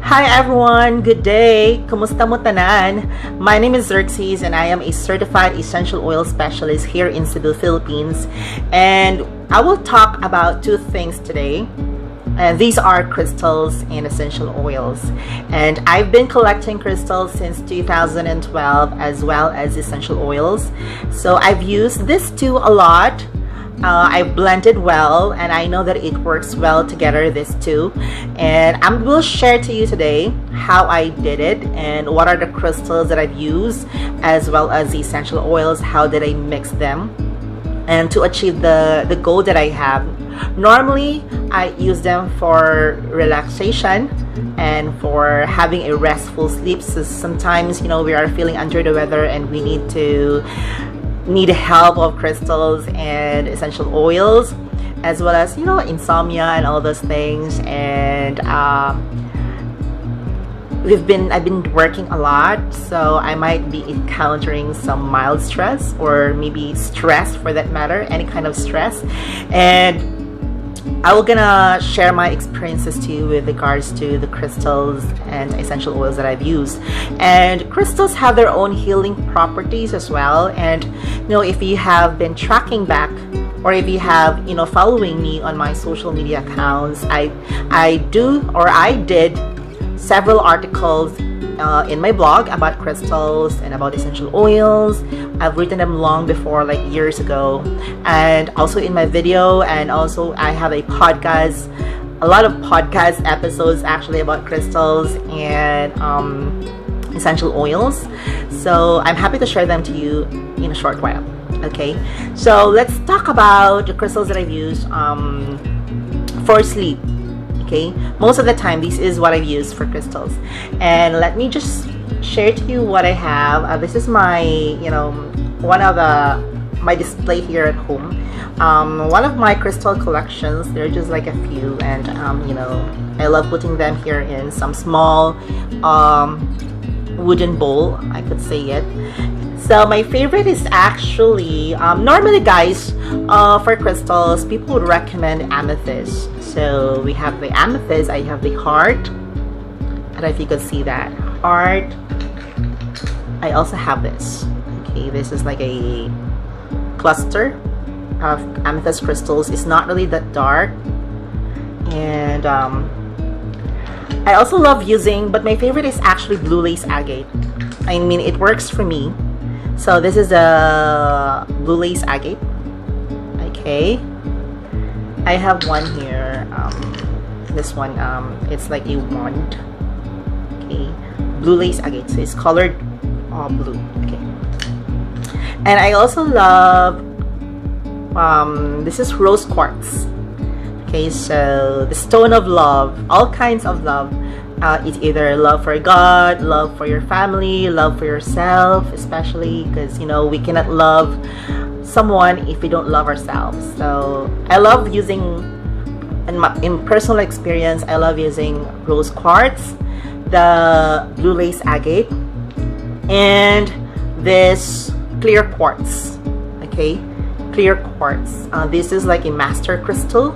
Hi everyone, good day. Kumusta mo tanan? My name is Xerxes and I am a certified essential oil specialist here in Cebu, Philippines. And I will talk about two things today. And these are crystals and essential oils. And I've been collecting crystals since 2012 as well as essential oils. So I've used this two a lot. I blended well and I know that it works well together, this two, and I will share to you today how I did it and what are the crystals that I've used as well as the essential oils, how did I mix them and to achieve the goal that I have. Normally I use them for relaxation and for having a restful sleep. So sometimes we are feeling under the weather and we need help of crystals and essential oils, as well as insomnia and all those things. And I've been working a lot, so I might be encountering some mild stress or maybe stress for that matter, any kind of stress. And I will gonna share my experiences to you with regards to the crystals and essential oils that I've used. And crystals have their own healing properties as well. And if you have been tracking back or if you have following me on my social media accounts, I did several articles in my blog about crystals and about essential oils. I've written them long before, like years ago, and also in my video, and also I have a podcast, a lot of podcast episodes actually about crystals and essential oils. So I'm happy to share them to you in a short while. Okay, so let's talk about the crystals that I've used for sleep. Okay, most of the time this is what I've used for crystals, and let me just share to you what I have. This is my one of my display here at home, one of my crystal collections. They're just like a few, and I love putting them here in some small wooden bowl, I could say it. So my favorite is actually normally, guys, for crystals people would recommend amethyst. So we have the amethyst. I have the heart. I don't know if you could see that heart. I also have this. Okay, this is like a cluster of amethyst crystals. It's not really that dark, and I also love using, but my favorite is actually blue lace agate. I mean, it works for me. So this is a blue lace agate. Okay, I have one here. This one, it's like a wand. Okay, blue lace agate. So it's colored blue. Okay, and I also love this is rose quartz. Okay, so the stone of love, all kinds of love. It's either love for God, love for your family, love for yourself, especially because we cannot love someone if we don't love ourselves. So I love using, in personal experience, I love using rose quartz, the blue lace agate, and this clear quartz. Okay, clear quartz. This is like a master crystal,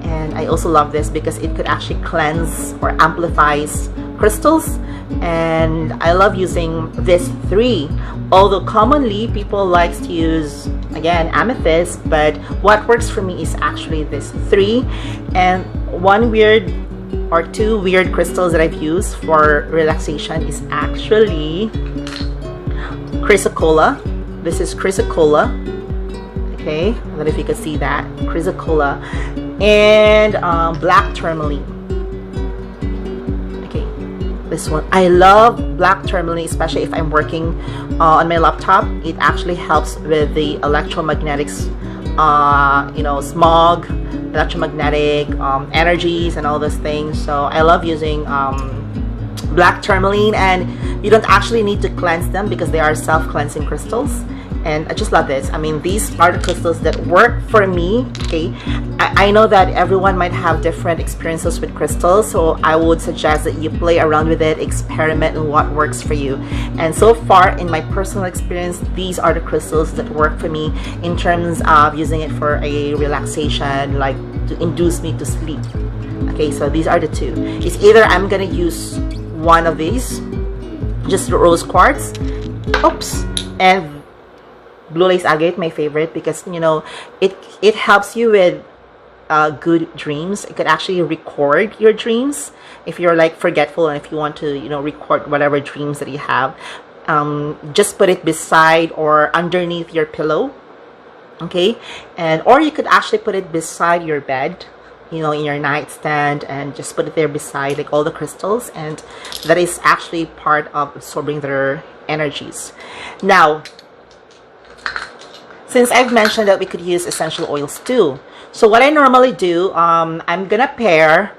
and I also love this because it could actually cleanse or amplifies crystals. And I love using this three, although commonly people likes to use again amethyst, but what works for me is actually this three. And one weird or two weird crystals that I've used for relaxation is actually chrysocolla. This is chrysocolla. Okay, I don't know if you can see that, chrysocolla, and black tourmaline. Okay, this one, I love black tourmaline, especially if I'm working on my laptop. It actually helps with the electromagnetics, smog, electromagnetic energies and all those things. So I love using black tourmaline, and you don't actually need to cleanse them because they are self-cleansing crystals. And I just love this. I mean, these are the crystals that work for me. Okay, I know that everyone might have different experiences with crystals, so I would suggest that you play around with it, experiment on what works for you. And so far in my personal experience, these are the crystals that work for me in terms of using it for a relaxation, like to induce me to sleep. Okay, so these are the two. It's either I'm gonna use one of these, just rose quartz. Oops. And blue lace agate, my favorite, because it helps you with good dreams. It could actually record your dreams if you're like forgetful, and if you want to record whatever dreams that you have. Just put it beside or underneath your pillow, okay? And or you could actually put it beside your bed, in your nightstand, and just put it there beside like all the crystals, and that is actually part of absorbing their energies. Now, since I've mentioned that we could use essential oils too, so what I normally do, I'm gonna pair.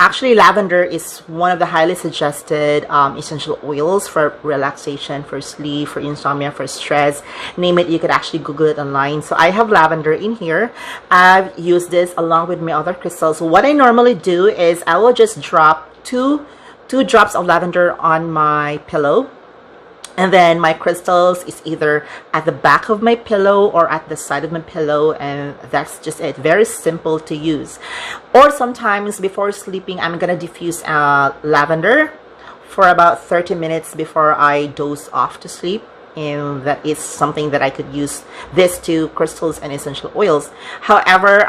Actually, lavender is one of the highly suggested essential oils for relaxation, for sleep, for insomnia, for stress. Name it, you could actually Google it online. So I have lavender in here. I've used this along with my other crystals. So what I normally do is I will just drop two drops of lavender on my pillow. And then my crystals is either at the back of my pillow or at the side of my pillow, and that's just it. Very simple to use. Or sometimes before sleeping, I'm gonna diffuse lavender for about 30 minutes before I doze off to sleep. And that is something that I could use this to crystals and essential oils. However,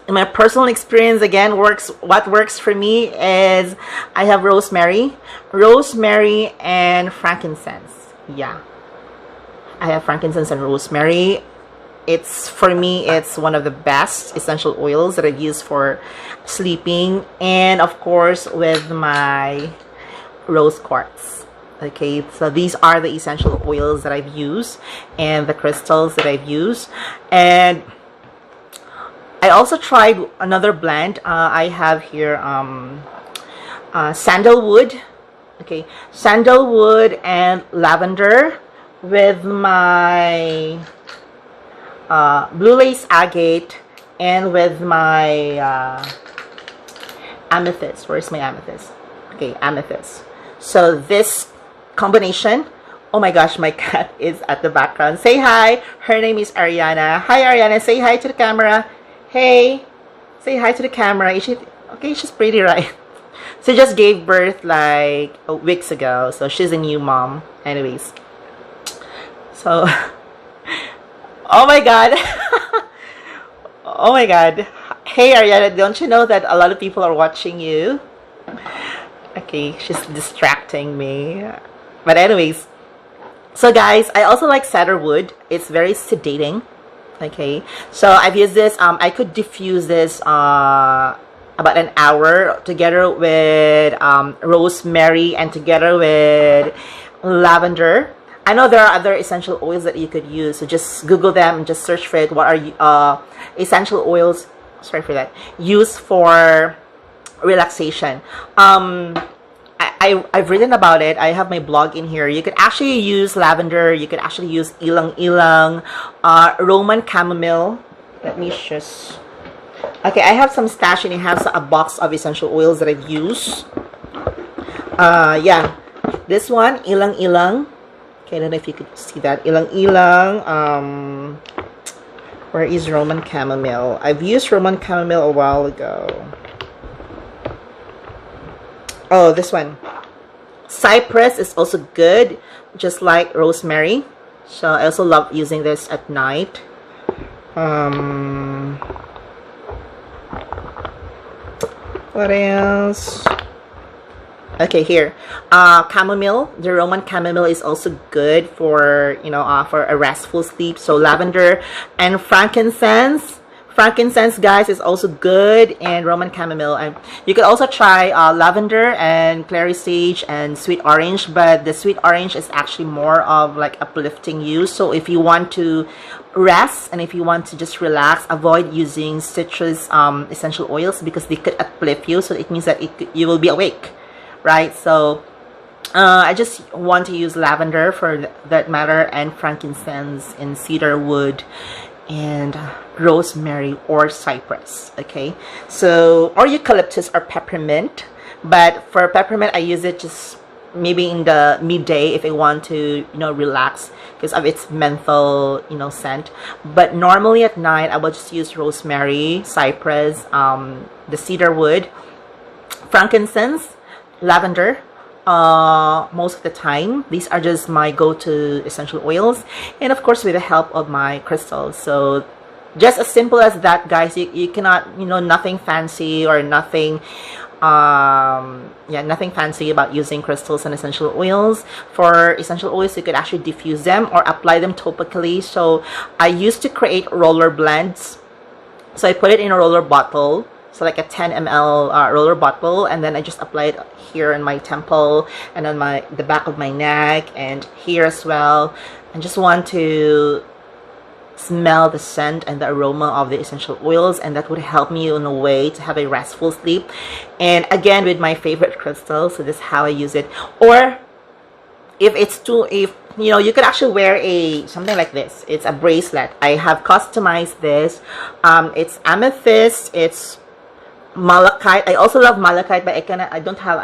in my personal experience, again, what works for me is I have rosemary and frankincense. Yeah, I have frankincense and rosemary. For me, it's one of the best essential oils that I use for sleeping, and of course with my rose quartz. Okay, so these are the essential oils that I've used and the crystals that I've used. And I also tried another blend. I have here sandalwood. Okay, sandalwood and lavender with my blue lace agate, and with my amethyst. Where's my amethyst? Okay, amethyst. So this combination. Oh my gosh, my cat is at the background. Say hi. Her name is Ariana. Hi, Ariana. Say hi to the camera. Hey, say hi to the camera. Is she okay? She's pretty, right? She just gave birth like weeks ago, so she's a new mom. Anyways, so oh my god, oh my god. Hey Ariana, don't you know that a lot of people are watching you? Okay, she's distracting me. But anyways, so guys, I also like cedarwood. It's very sedating. Okay, so I've used this. I could diffuse this about an hour together with rosemary and together with lavender. I know there are other essential oils that you could use, so just Google them and just search for it. What are essential oils? Sorry for that. Used for relaxation. I've written about it. I have my blog in here. You could actually use lavender. You could actually use ilang-ilang, Roman chamomile. Let me just... Okay, I have some stash, and it has a box of essential oils that I've used. Yeah, this one, ilang-ilang. Okay, I don't know if you could see that. Ilang-ilang. Where is Roman chamomile? I've used Roman chamomile a while ago. Oh, this one. Cypress is also good, just like rosemary. So I also love using this at night. What else? Okay, here. Chamomile. The Roman chamomile is also good for, for a restful sleep. So lavender and frankincense. Frankincense, guys, is also good, and Roman chamomile. And you could also try lavender and clary sage and sweet orange, but the sweet orange is actually more of like uplifting you. So if you want to rest and if you want to just relax, avoid using citrus essential oils because they could uplift you. So it means that you will be awake, right? So I just want to use lavender for that matter, and frankincense and cedar wood and rosemary or cypress. Okay, so or eucalyptus or peppermint, but for peppermint I use it just maybe in the midday if I want to relax because of its menthol scent. But normally at night I will just use rosemary, cypress, the cedar wood, frankincense, lavender most of the time. These are just my go-to essential oils, and of course with the help of my crystals. So just as simple as that, guys. You cannot, nothing fancy or nothing yeah, nothing fancy about using crystals and essential oils. For essential oils, you could actually diffuse them or apply them topically. So I used to create roller blends. So I put it in a roller bottle, so like a 10 ml roller bottle, and then I just apply it here on my temple and on the back of my neck and here as well. I just want to smell the scent and the aroma of the essential oils, and that would help me in a way to have a restful sleep. And again, with my favorite crystals, so this is how I use it. Or if you could actually wear something like this. It's a bracelet. I have customized this. It's amethyst, it's malachite. I also love malachite, but I don't have,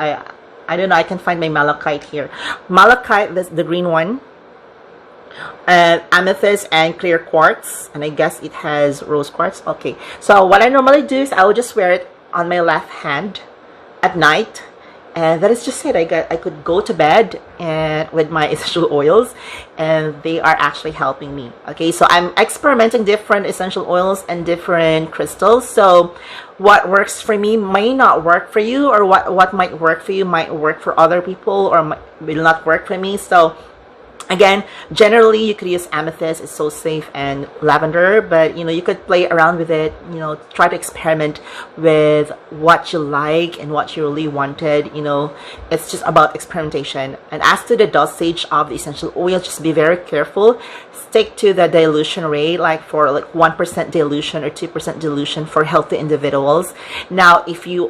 I don't know, I can find my malachite here. Malachite, this the green one, and amethyst and clear quartz, and I guess it has rose quartz. Okay, so what I normally do is I will just wear it on my left hand at night, and that is just it. I could go to bed and with my essential oils, and they are actually helping me. Okay, so I'm experimenting different essential oils and different crystals. So what works for me may not work for you, or what might work for you might work for other people, or will not work for me. So again, generally you could use amethyst, it's so safe, and lavender, but you could play around with it, try to experiment with what you like and what you really wanted. It's just about experimentation. And as to the dosage of the essential oil, just be very careful. Stick to the dilution rate, like for 1% dilution or 2% dilution for healthy individuals. Now if you're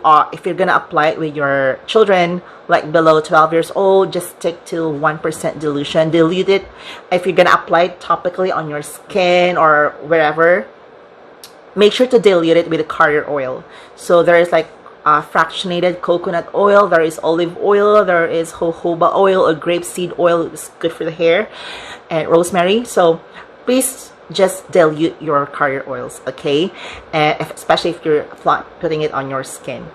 gonna apply it with your children like below 12 years old, just stick to 1% dilution. Dilute it if you're gonna apply it topically on your skin or wherever. Make sure to dilute it with a carrier oil. So there is like fractionated coconut oil, there is olive oil, there is jojoba oil or grapeseed oil. It's good for the hair, and rosemary. So please just dilute your carrier oils, okay? And especially if you're putting it on your skin.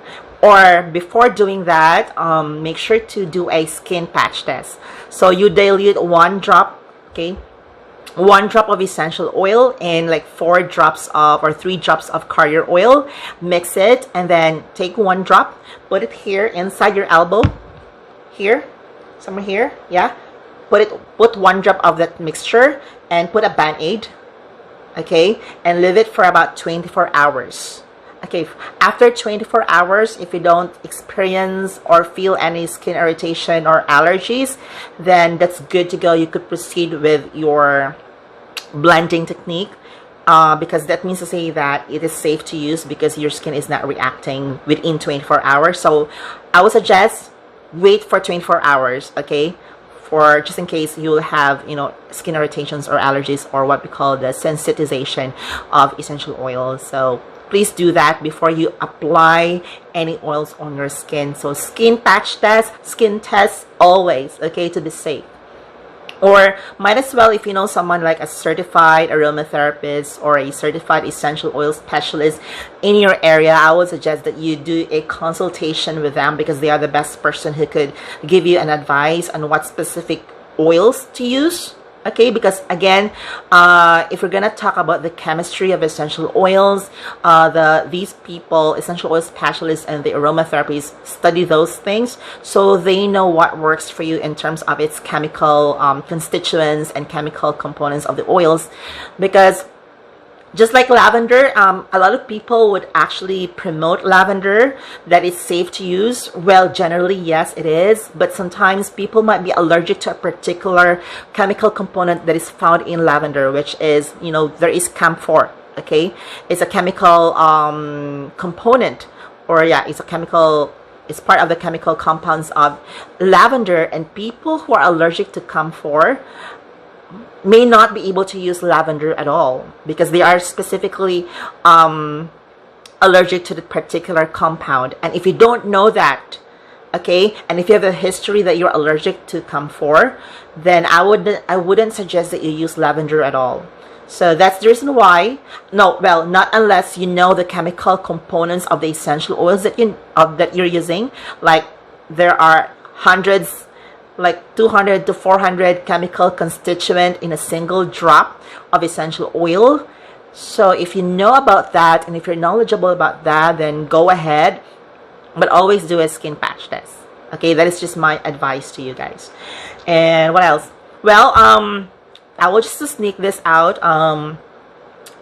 Or before doing that, make sure to do a skin patch test. So you dilute 1 drop, okay, 1 drop of essential oil and like 4 drops of or 3 drops of carrier oil. Mix it, and then take 1 drop, put it here inside your elbow, here, somewhere here, yeah. Put 1 drop of that mixture and put a band-aid, okay, and leave it for about 24 hours. Okay, after 24 hours, if you don't experience or feel any skin irritation or allergies, then that's good to go. You could proceed with your blending technique, because that means to say that it is safe to use because your skin is not reacting within 24 hours. So I would suggest wait for 24 hours, okay, for just in case you'll have skin irritations or allergies, or what we call the sensitization of essential oils. So please do that before you apply any oils on your skin. So skin patch test, skin test always, okay, to be safe. Or might as well, if you know someone like a certified aromatherapist or a certified essential oil specialist in your area, I would suggest that you do a consultation with them, because they are the best person who could give you an advice on what specific oils to use. Okay, because again, if we're gonna talk about the chemistry of essential oils, these people, essential oil specialists and the aromatherapists, study those things, so they know what works for you in terms of its chemical constituents and chemical components of the oils. Because just like lavender, a lot of people would actually promote lavender, that it's safe to use. Well, generally, yes, it is. But sometimes people might be allergic to a particular chemical component that is found in lavender, which is, there is camphor, okay? It's a chemical component, or yeah, it's part of the chemical compounds of lavender. And people who are allergic to camphor may not be able to use lavender at all, because they are specifically allergic to the particular compound. And if you don't know that, okay, and if you have a history that you're allergic to camphor, then I wouldn't suggest that you use lavender at all. So that's the reason why, not unless you know the chemical components of the essential oils that you're using. Like there are hundreds, like 200 to 400 chemical constituent in a single drop of essential oil. So if you know about that and if you're knowledgeable about that, then go ahead, but always do a skin patch test. Okay, that is just my advice to you guys. And what else? Well, I will just sneak this out.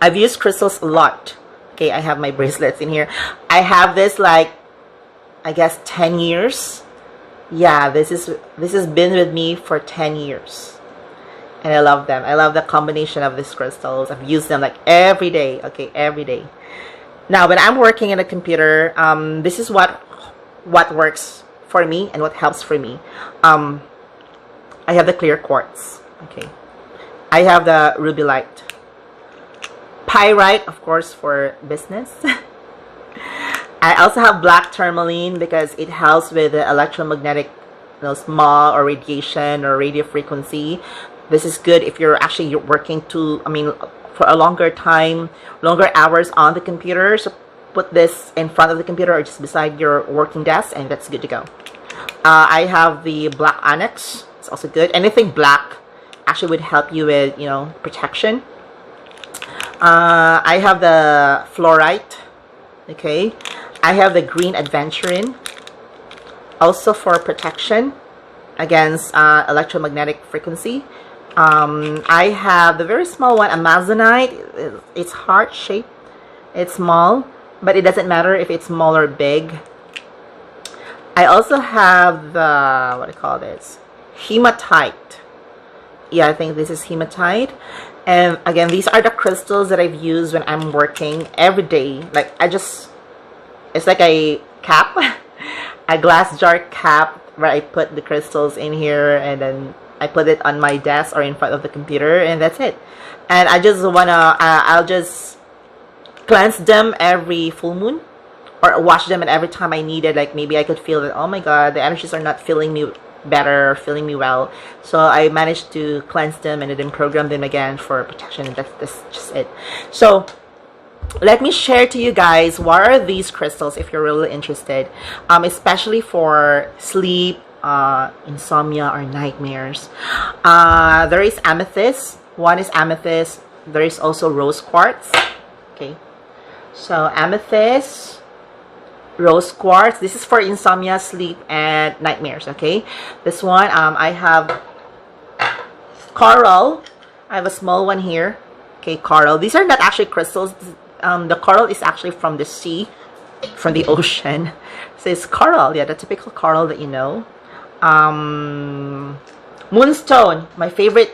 I've used crystals a lot. Okay, I have my bracelets in here. I have this like, I guess 10 years. Yeah, this has been with me for 10 years. And I love them. I love the combination of these crystals. I've used them like every day. Okay, every day. Now, when I'm working in a computer, this is what works for me and what helps for me. I have the clear quartz. Okay. I have the ruby light. Pyrite, of course, for business. I also have black tourmaline because it helps with the electromagnetic, smog or radiation or radio frequency. This is good if you're actually working for a longer time, longer hours on the computer. So put this in front of the computer or just beside your working desk, and that's good to go. I have the black onyx. It's also good. Anything black actually would help you with, protection. I have the fluorite. Okay. I have the green adventurin. Also for protection against electromagnetic frequency. I have the very small one, amazonite. It's heart-shaped. It's small, but it doesn't matter if it's small or big. I also have the, what do you call this? Hematite. Yeah, I think this is hematite. And again, these are the crystals that I've used when I'm working every day. Like, it's like a cap, a glass jar cap where I put the crystals in here, and then I put it on my desk or in front of the computer, and that's it. And I just I'll just cleanse them every full moon, or wash them, and every time I need it, like maybe I could feel that, oh my god, the energies are not feeling me better or feeling me well, so I managed to cleanse them and then program them again for protection, and that's just it. So let me share to you guys what are these crystals if you're really interested, especially for sleep, insomnia, or nightmares. There is amethyst. One is amethyst. There is also rose quartz. Okay, so amethyst, rose quartz. This is for insomnia, sleep, and nightmares. Okay, this one, I have coral. I have a small one here. Okay, coral. These are not actually crystals. The coral is actually from the sea, from the ocean. So it's coral. Yeah, the typical coral that you know. Moonstone, my favorite.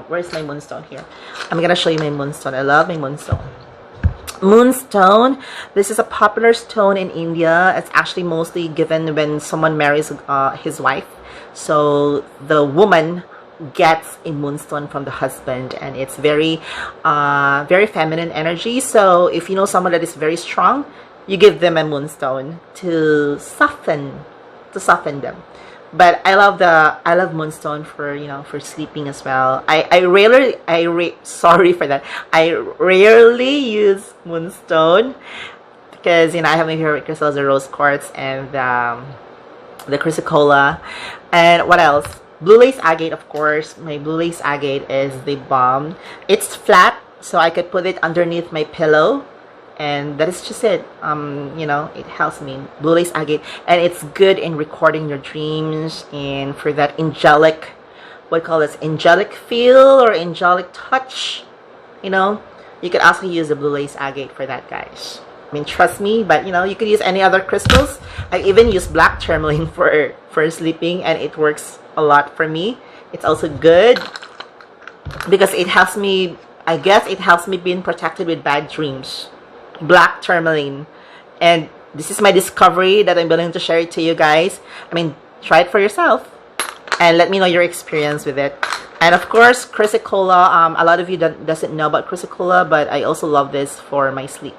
Where's my moonstone? Here, I'm gonna show you my moonstone. I love my moonstone. Moonstone, this is a popular stone in India. It's actually mostly given when someone marries his wife. So the woman gets a moonstone from the husband, and it's very very feminine energy. So if you know someone that is very strong, you give them a moonstone to soften them. But I love moonstone for, for sleeping as well. Sorry for that. I rarely use moonstone because, I have my favorite crystals, the rose quartz and the chrysocolla. And what else? Blue lace agate, of course. My blue lace agate is the bomb. It's flat, so I could put it underneath my pillow. And that is just it. It helps me. Blue lace agate, and it's good in recording your dreams and for that angelic, angelic feel or angelic touch. You could also use the blue lace agate for that, guys. Trust me. But you could use any other crystals. I even use black tourmaline for sleeping, and it works a lot for me. It's also good because it helps me. I guess it helps me being protected with bad dreams. Black tourmaline, and this is my discovery that I'm willing to share it to you guys. Try it for yourself and let me know your experience with it. And of course, chrysocolla. A lot of you doesn't know about chrysocolla, but I also love this for my sleep.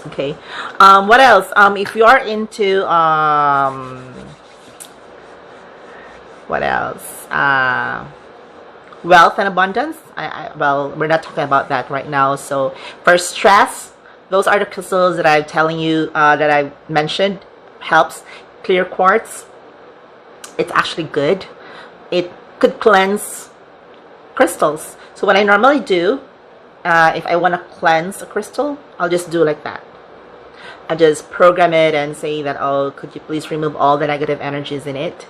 Okay, what else? If you are into what else? Wealth and abundance. Well, we're not talking about that right now. So for stress, those are the crystals that I'm telling you, that I mentioned, helps. clear quartz, it's actually good. It could cleanse crystals. So what I normally do, if I want to cleanse a crystal, I'll just do like that. I just program it and say that, oh, could you please remove all the negative energies in it?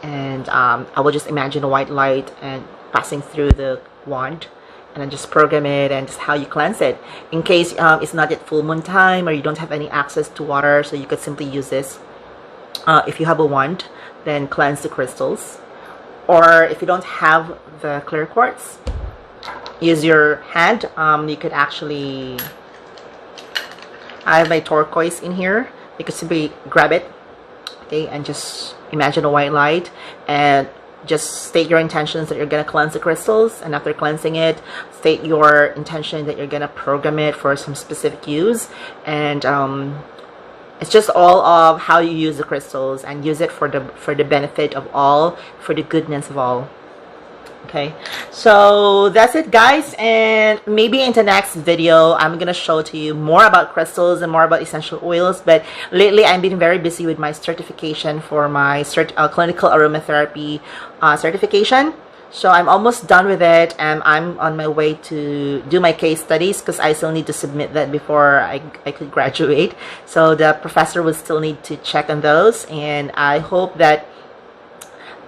And I will just imagine a white light and passing through the wand, and then just program it and just how you cleanse it. In case it's not yet full moon time or you don't have any access to water, so you could simply use this. If you have a wand, then cleanse the crystals. Or if you don't have the clear quartz, use your hand. You could actually, I have my turquoise in here. You could simply grab it, okay, and just imagine a white light and just state your intentions that you're going to cleanse the crystals. And after cleansing it, state your intention that you're going to program it for some specific use. And it's just all of how you use the crystals, and use it for the benefit of all, for the goodness of all. Okay, so that's it, guys, and maybe in the next video I'm gonna show to you more about crystals and more about essential oils. But lately I've been very busy with my certification for my clinical aromatherapy certification. So I'm almost done with it, and I'm on my way to do my case studies, because I still need to submit that before I could graduate. So the professor will still need to check on those, and I hope that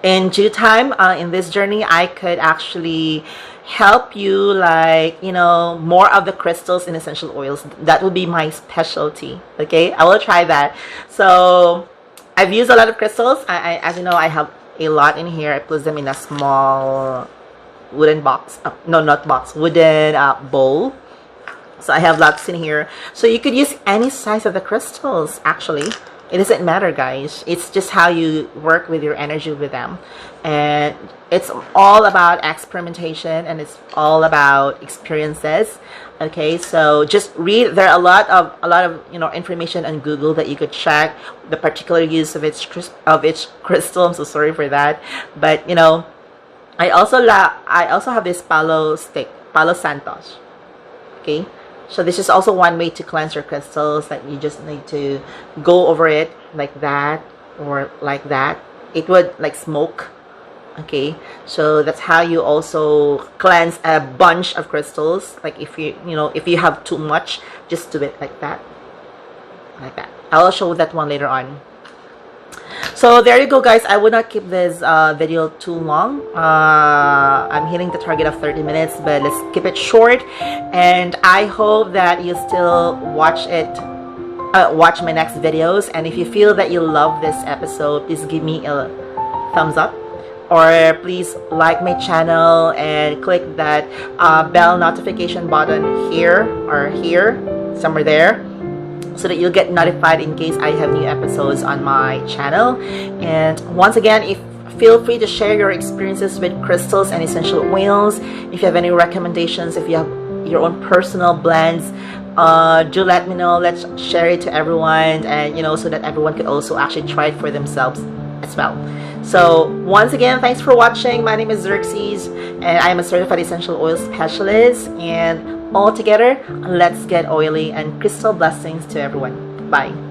in due time, in this journey, I could actually help you, like, you know, more of the crystals and essential oils. That would be my specialty. Okay, I will try that. So I've used a lot of crystals. As you know, I have a lot in here. I put them in a small wooden box. No, not box, wooden bowl. So I have lots in here. So you could use any size of the crystals, actually. It doesn't matter, guys. It's just how you work with your energy with them. And it's all about experimentation, and it's all about experiences. Okay, so just read. There are a lot of you know, information on Google that you could check the particular use of each crystal. I'm so sorry for that, but you know, I also have this Palo Santos. Okay, so this is also one way to cleanse your crystals, that you just need to go over it like that or like that. It would like smoke. Okay, so that's how you also cleanse a bunch of crystals. Like if if you have too much, just do it like that, like that. I'll show that one later on. So there you go, guys. I would not keep this video too long. I'm hitting the target of 30 minutes, but let's keep it short. And I hope that you still watch my next videos. And if you feel that you love this episode, please give me a thumbs up, or please like my channel and click that bell notification button here or here, somewhere there, so that you'll get notified in case I have new episodes on my channel. And once again, feel free to share your experiences with crystals and essential oils. If you have any recommendations, if you have your own personal blends, do let me know. Let's share it to everyone, and so that everyone could also actually try it for themselves as well. So once again, thanks for watching. My name is Xerxes, and I am a certified essential oil specialist. And all together, let's get oily, and crystal blessings to everyone. Bye.